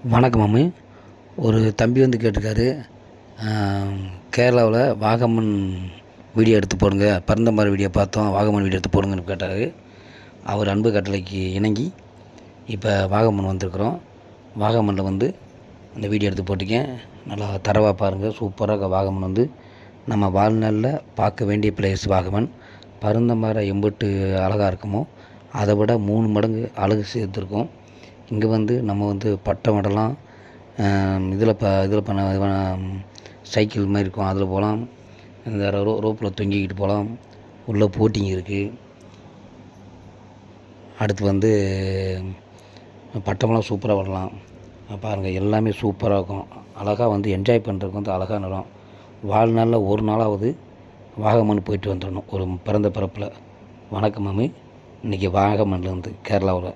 வணக்கம் மாமி. ஒரு தம்பி வந்து கேட்டிருக்காரு, கேரளாவில் வாகமன் வீடியோ எடுத்து போடுங்க, பருந்தமரம் வீடியோ பார்த்தோம், வாகமன் வீடியோ எடுத்து போடுங்கன்னு கேட்டார். அவர் அன்பு கட்டளைக்கு இணங்கி இப்போ வாகமன் வந்திருக்குறோம். வாகமனில் வந்து அந்த வீடியோ எடுத்து போட்டிருக்கேன். நல்லா தரவாக பாருங்கள். சூப்பராக வாகமன் வந்து நம்ம வாழ்நாளில் பார்க்க வேண்டிய பிளேஸ் வாகமன். பருந்தமரம் எம்பிட்டு அழகாக இருக்குமோ அதை விட 3 மடங்கு அழகு சேர்த்துருக்கோம். இங்கே வந்து நம்ம வந்து பட்டம் விடலாம், இதில் பண்ண சைக்கிள் மாதிரி இருக்கும், அதில் போகலாம், இந்த ரோப்பில் தொங்கிக்கிட்டு போகலாம், உள்ளே போட்டிங் இருக்குது. அடுத்து வந்து பட்டமெல்லாம் சூப்பராக விடலாம். பாருங்கள், எல்லாமே சூப்பராக இருக்கும். அழகாக வந்து என்ஜாய் பண்ணுறதுக்கு வந்து அழகாக நிறம். வாழ்நாளில் ஒரு நாளாவது வாகமன் போயிட்டு வந்துடணும் ஒரு பிறந்த பிறப்பில். வணக்கம் மாமி. இன்றைக்கி வாகமன்லேருந்து கேரளாவில்